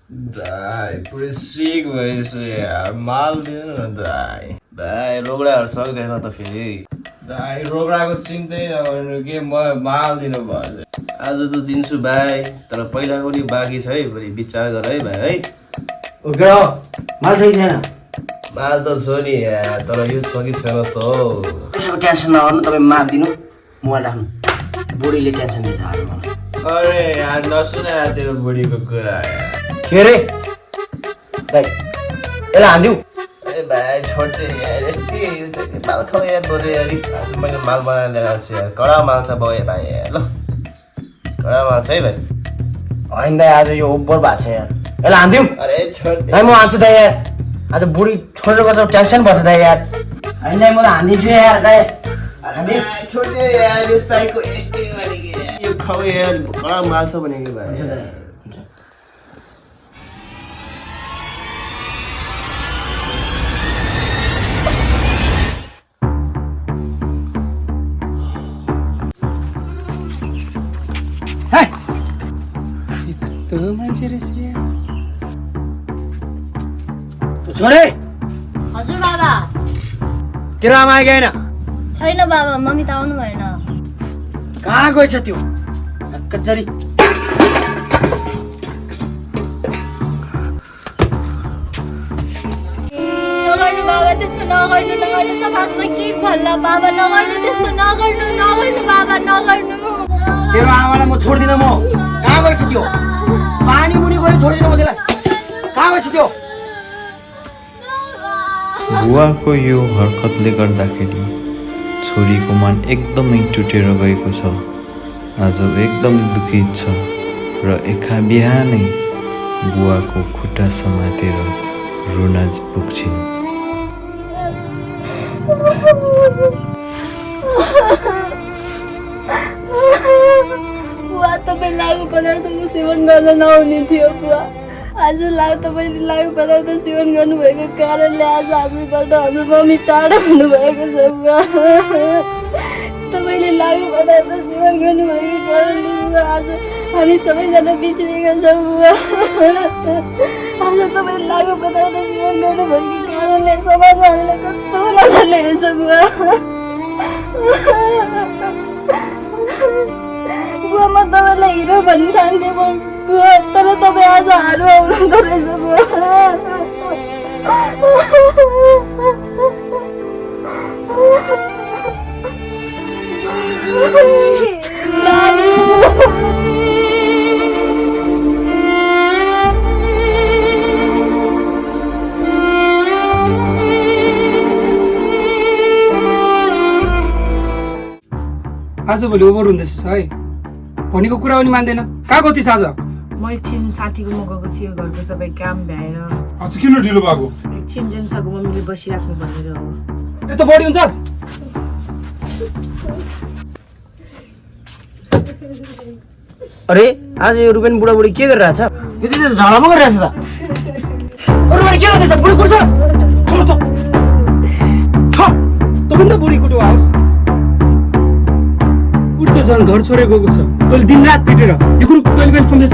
दाई पुरै सिक भएछु यार माल दिनु न दाई भाइ रोगडाहरू सक्दैन त फेरि दाई रोगडाको चिन्तै नगर्नु के म माल दिनु भएछ आज त दिन्छु भाइ तर पहिलाको नि बाँकी छ है बढी विचार गर है भाइ है ओके माल सही छैन माल त छ नि यार तर यो छ कि छैन त हौ त्यसको टेन्सन नगर्नु तपाईँ माल दिनु मोबाइल राख्नु बुढीले टेन्सन दिन्छ आज मलाई अरे यार नसुना यार तेरो बुढीको कुरा यार के रे दाइ यसलाई हान्दिउ अरे भाइ छोड्दै यार यस्तै माल खाऊ यार बरु यार आज मैले माल बनाएर ल्याएर आएको छु यार कडा माल छ भयो भाइ यार ल कडा माल छ है भाइ होइन दाइ आज यो ओभर भएको छ यार यसलाई हान्दिउ अरे छोड दाइ म हान्छु दाइ यार आज बुढी छोडेर गर्छ टेन्सन पर्छ दाइ यार होइन दाइ मलाई हानिदिन्छु यार दाइ छोड्दै यार यो साइको यस्तै भनेको यार यो खाऊ यार कडा माल छ भनेको भाइ हुन्छ दाइ छोरे हजुर बाबा तेरो आमा आएकी होइन छैन बाबा मम्मी त आउनु भएन कहाँ गएछ त्यो कचरी नगर्नु बाबा त्यस्तो नगर्नु समाजमा के भन्ला बाबा नगर्नु त्यस्तो नगर्नु बाबा नगर्नु तेरो आमालाई म छोड्दिनँ म कहाँ गएछ त्यो पानी मुनि गएर छोड्दिनँ म त्यसलाई कहाँ गएछ त्यो बुवाको यो हरकतले गर्दाखेरि छोरीको मन एकदमै टुटेर गएको छ आज एकदमै दुखित छ र एका बिहानै बुवाको खुट्टा समातेर रुन पुग्छिन् बुवा तपाईँ लागु पदार्थको सेवन गर्न नहुने थियो बुवा आज तपाईँले लागु पदार्थ सेवन गर्नुभएको कारणले आज हामीबाट हाम्रो मम्मी टाढा हुनुभएको छ बुवा तपाईँले लागु पदार्थ सेवन गर्नुभएको कारणले बुवा आज हामी सबैजना बिछडेका छौँ बुवा आज तपाईँले लागु पदार्थ सेवन गर्नुभएको कारणले समाज हामीलाई कस्तो नजरले हेर्छ बुवा बुवा म तपाईँलाई हिरो भन्ने ठान्थेँ बुवा तर तपाईँ आज हारो आउनुहुँदो रहेछ बुवा आज भोलि ओभर हुँदैछ है भनेको कुरा पनि मान्दैन कहाँ गयो आज म एकछिन साथीको म गएको थियो घरको सबै काम भ्याएर आज किन ढिलो भएको एकछिन जेन्सको मम्मीले बसिराख्नु भनेर हो यस्तो बढी हुन्छस् अरे आज यो रुबेन बुढाबुढी के गरिरहेछ यो त झगडा पो गरिरहेछ त रुबेन के गर्दैछ बुढी कुर्छस् छोड त पनि त बुढी कुटो आओस् बुढी त झन् घर छोडेर गएको छ तैँले दिनरात पिटेर यो कुरो तैँले पनि सम्झेछ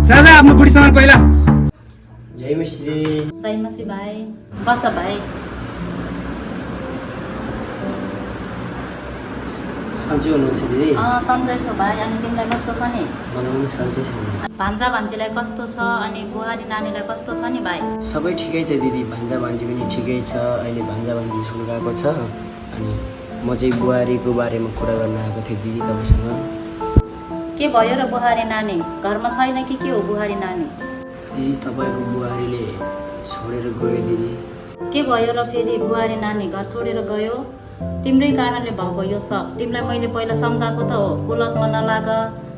जा आफ्नो बुढीसँग पहिला जय मिश्री जय मसी भाइ बस भाइ सन्चै हुनुहुन्छ दिदी सन्चै छु भाइ अनि तिमीलाई कस्तो छ नि बनाउनु सन्चै छ दिदी भान्जा भान्जीलाई कस्तो छ अनि बुहारी नानीलाई कस्तो छ नि भाइ सबै ठिकै छ दिदी भान्जा भान्जी पनि ठिकै छ अहिले भान्जा भान्जी स्कुल गएको छ अनि म चाहिँ बुहारीको बारेमा कुरा गर्न आएको थिएँ दिदी तपाईँसँग के भयो र बुहारी नानी घरमा छैन कि के हो बुहारी नानी दिदी तपाईँको बुहारीले छोडेर गयो दिदी के भयो र फेरि बुहारी नानी घर छोडेर गयो तिम्रै कारणले भएको यो सब तिमीलाई मैले पहिला सम्झाएको त हो कुलतमा नलाग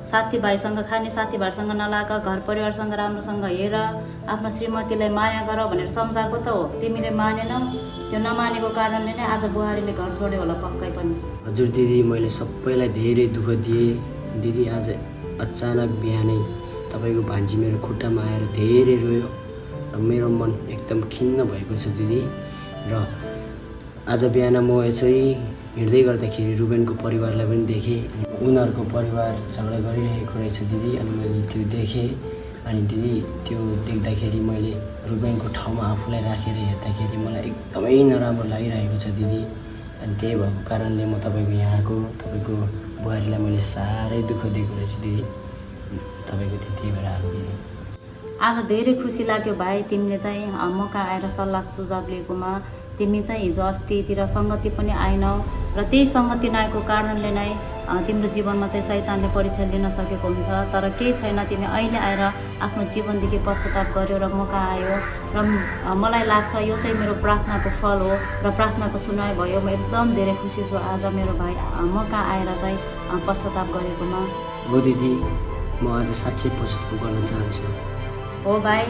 साथीभाइसँग खाने साथीभाइसँग नलाग घर परिवारसँग राम्रोसँग हेर आफ्नो श्रीमतीलाई माया गर भनेर सम्झाएको त हो तिमीले मानेनौ त्यो नमानेको कारणले नै आज बुहारीले घर छोड्यो होला पक्कै पनि हजुर दिदी मैले सबैलाई धेरै दुःख दिएँ दिदी आज अचानक बिहानै तपाईँको भान्जी मेरो खुट्टामा आएर धेरै रोयो र मेरो मन एकदम खिन्न भएको छ दिदी र आज बिहान म यसरी हिँड्दै गर्दाखेरि रुबेनको परिवारलाई पनि देखेँ उनीहरूको परिवार झगडा गरिरहेको रहेछ दिदी। अनि मैले त्यो देखेँ। अनि दिदी त्यो देख्दाखेरि मैले रुबेनको ठाउँमा आफूलाई राखेर हेर्दाखेरि मलाई एकदमै नराम्रो लागिरहेको छ दिदी। अनि त्यही भएको कारणले म तपाईँको यहाँको तपाईँको बुहारीलाई मैले साह्रै दुःख दिएको रहेछु दिदी। तपाईँको त्यही भएर आएको दिदी। आज धेरै खुसी लाग्यो भाइ, तिमीले चाहिँ म कहाँ आएर सल्लाह सुझाव लिएकोमा। तिमी चाहिँ हिजो अस्तितिर सङ्गति पनि आएनौ र त्यही सङ्गति नआएको कारणले नै तिम्रो जीवनमा चाहिँ शैतानले परीक्षा लिन सकेको हुन्छ। तर केही छैन, तिमी अहिले आएर आफ्नो जीवनदेखि पश्चाताप गर्यो र म कहाँ आयो र मलाई लाग्छ यो चाहिँ मेरो प्रार्थनाको फल हो र प्रार्थनाको सुनाइ भयो। म एकदम धेरै खुसी छु आज मेरो भाइ म कहाँ आएर चाहिँ पश्चाताप गरेकोमा। हो दिदी, म आज साँच्चै पश्चाताप गर्न चाहन्छु। हो भाइ,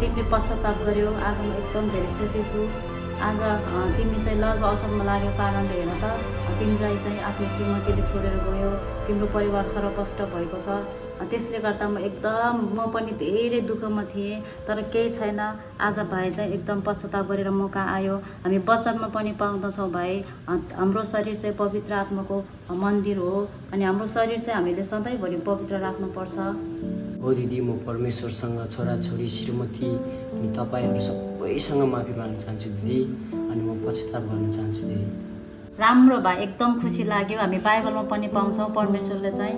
तिमीले पश्चाताप गर्यो, आज म एकदम धेरै खुसी छु। आज तिमी चाहिँ लगभग अवसरमा लागेको कारणले हेर त तिमीलाई चाहिँ आफ्नो श्रीमतीले छोडेर गयो, तिम्रो परिवार सरकष्ट भएको छ। त्यसले गर्दा म पनि धेरै दुःखमा थिएँ। तर केही छैन, आज भाइ चाहिँ एकदम पश्चाताप गरेर म कहाँ आयो। हामी वचनमा पनि पाउँदछौँ भाइ, हाम्रो शरीर चाहिँ पवित्र आत्माको मन्दिर हो अनि हाम्रो शरीर चाहिँ हामीले सधैँभरि पवित्र राख्नुपर्छ। हो दिदी, म परमेश्वरसँग, छोराछोरी, श्रीमती अनि तपाईँहरू सबैसँग माफी माग्न चाहन्छु दिदी। अनि म पश्चाताप गर्न चाहन्छु दिदी। राम्रो भाइ, एकदम खुसी लाग्यो। हामी बाइबलमा पनि पाउँछौँ परमेश्वरले चाहिँ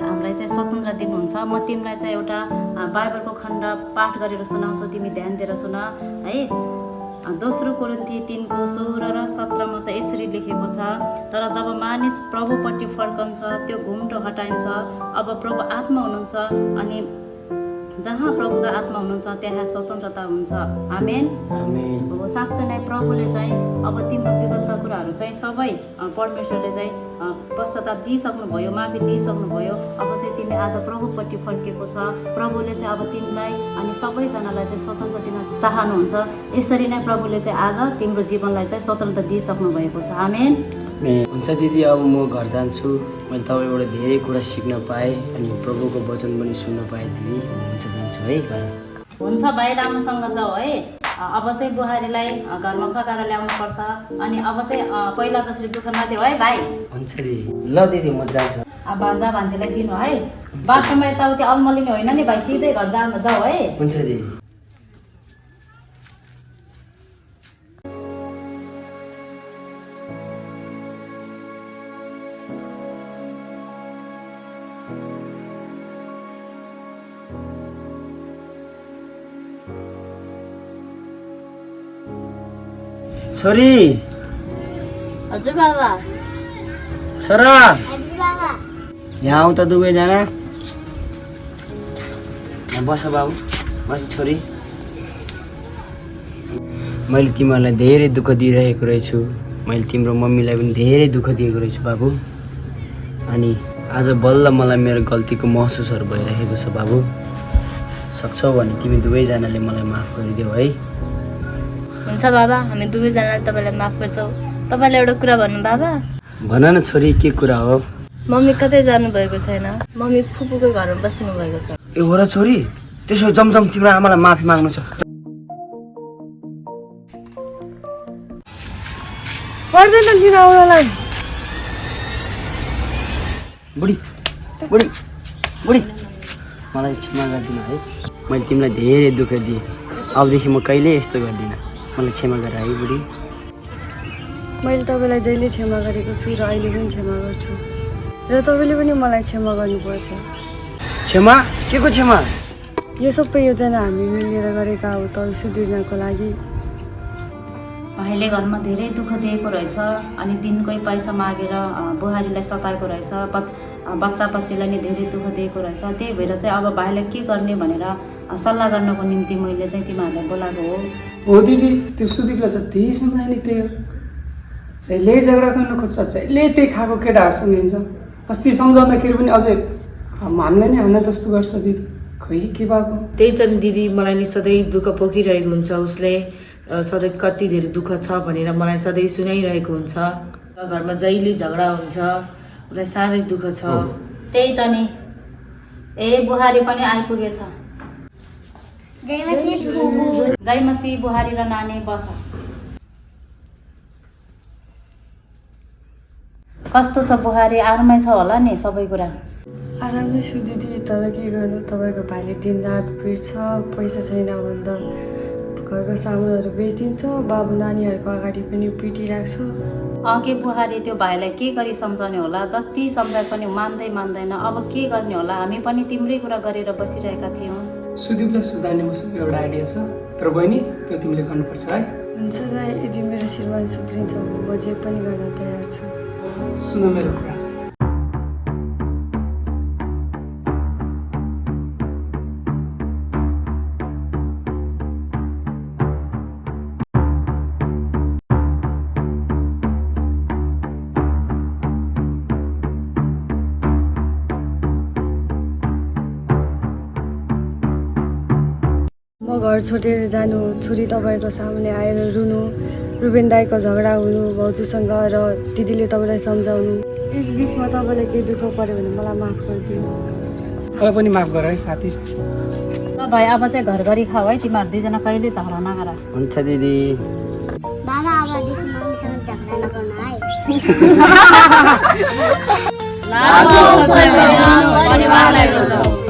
हामीलाई चाहिँ स्वतन्त्र दिनुहुन्छ। म तिमीलाई चाहिँ एउटा बाइबलको खण्ड पाठ गरेर सुनाउँछु, तिमी ध्यान दिएर सुन है। दोस्रो कोरिन्थी 3:16 र 17 चाहिँ यसरी लेखेको छ, तर जब मानिस प्रभुपट्टि फर्कन्छ त्यो घुम्टो हटाइन्छ। अब प्रभु आत्मा हुनुहुन्छ अनि जहाँ प्रभुको आत्मा हुनुहुन्छ त्यहाँ स्वतन्त्रता हुन्छ। आमेन। हो, साँच्चै नै प्रभुले चाहिँ अब तिम्रो विगतका कुराहरू चाहिँ सबै परमेश्वरले चाहिँ पश्चाताप दिइसक्नुभयो, माफी दिइसक्नुभयो। अब चाहिँ तिमी आज प्रभुपट्टि फर्किएको छ। प्रभुले चाहिँ अब तिमीलाई अनि सबैजनालाई चाहिँ स्वतन्त्र दिन चाहनुहुन्छ। यसरी नै प्रभुले चाहिँ आज तिम्रो जीवनलाई चाहिँ स्वतन्त्र दिइसक्नु भएको छ। आमेन। हुन्छ दिदी, अब म घर जान्छु। मैले तपाईँबाट धेरै कुरा सिक्न पाएँ अनि प्रभुको वचन पनि सुन्न पाएँ दिदी। हुन्छ, जान्छु है घर। हुन्छ भाइ, राम्रोसँग जाऊ है। अब चाहिँ बुहारीलाई घरमा फकाएर ल्याउनुपर्छ अनि अब चाहिँ पहिला जसरी दुःख नदेऊ है भाइ। हुन्छ दिदी। ल दिदी, म जान्छु। अब भान्जा भान्जीलाई दिनु है। बाटोमा यताउति अल्मलिने होइन नि भाइ, सिधै घर जाऊ है। हुन्छ दिदी। छोरी, हजुर बाबा। छोरा, हजुर बाबा। यहाँ आऊ त दुवैजना। यहाँ बस बाबु, बस छोरी। मैले तिमीहरूलाई धेरै दुःख दिइरहेको रहेछु। मैले तिम्रो मम्मीलाई पनि धेरै दुःख दिएको रहेछु बाबु। अनि आज बल्ल मलाई मेरो गल्तीको महसुसहरू भइरहेको छ बाबु। सक्छौ भने तिमी दुवैजनाले मलाई माफ गरिदेऊ है। हुन्छ बाबा, हामी दुवैजनाले तपाईँलाई माफ गर्छौँ। तपाईँलाई एउटा कुरा भन्नु बाबा। भन न छोरी, के कुरा हो? मम्मी कतै जानुभएको छैन, मम्मी फुपूको घरमा बस्नु भएको छ। ए हो र छोरी, त्यसो भए जमजम तिम्रो आमालाई माफी माग्नु छ। पर्दैन किन आउनलाई? बुढी बुढी बुढी, मलाई क्षमा गरिदिनु है। मैले तिमीलाई धेरै दुःख दिएँ। अबदेखि म कहिल्यै यस्तो गर्दिनँ। मलाई क्षमा गर है बुढी। मैले तपाईँलाई जहिले क्षमा गरेको छु र अहिले पनि क्षमा गर्छु र तपाईँले पनि मलाई क्षमा गर्नुपर्छ। क्षमा? के को क्षमा? यो सबै योजना हामी मिलेर गरेका हो त सुध्रिनको लागि। भाइले घरमा धेरै दुःख दिएको रहेछ अनि दिनकै पैसा मागेर बुहारीलाई सताएको रहेछ। बच्चा बच्चीलाई नि धेरै दुःख दिएको रहेछ। त्यही भएर चाहिँ अब भाइलाई के गर्ने भनेर सल्लाह गर्नको निम्ति मैले चाहिँ तिमीहरूलाई बोलाएको हो। हो दिदी, त्यो सुदीपलाई जति सम्झायो नि त्यही हो। जहिले झगडा गर्न खोज्छ, जहिले त्यही खाएको केटाहरूसँग हिँड्छ। अस्ति सम्झाउँदाखेरि पनि अझै हामीलाई नै हाना जस्तो गर्छ दिदी। खोइ के भएको? त्यही त दिदी, मलाई नि सधैँ दुःख पोखिरहेको हुन्छ। उसले सधैँ कति धेरै दुःख छ भनेर मलाई सधैँ सुनाइरहेको हुन्छ। घरमा जहिले झगडा हुन्छ, उसलाई साह्रै दुःख छ। त्यही त नि। ए बुहारी पनि आइपुगेछ। जय मसी बुहारी र नानी बस। कस्तो छ बुहारी आरामै छ होला नि सबै कुरा आरामै छु दिदी तर के गर्नु तपाईँको भाइले दिनरात पिट्छ पैसा छैन भने त घरको सामानहरू बेचिदिन्छ बाबु नानीहरूको अगाडि पनि पिटिरहेको छ के बुहारी त्यो भाइलाई के गरी सम्झाउने होला जति सम्झाए पनि मान्दैन अब के गर्ने होला हामी पनि तिम्रै कुरा गरेर बसिरहेका थियौँ सुदीपलाई सुधार्ने मसँग एउटा आइडिया छ तर बहिनी त्यो तिमीले गर्नुपर्छ है हुन्छ दाइ यदि मेरो श्रीमान सुध्रिन्छ भने म जे पनि गर्न तयार छु सुन मेरो कुरा म घर छोडेर जानु छोरी तपाईँको सामुन्ने आएर रुनु रुबेन दाईको झगडा हुनु भाउजूसँग र दिदीले तपाईँलाई सम्झाउनु यस बिचमा तपाईँलाई केही दुःख पऱ्यो भने मलाई माफ गरिदिनु मलाई पनि माफ गर है साथी ल भाइ अब चाहिँ घर गरी खाऊ है तिमीहरू दुईजना कहिले झगडा नगर हुन्छ दिदी बाबा अबदेखि मम्मीसँग झगडा नगर्नु है परिवारलाई रोजाऊ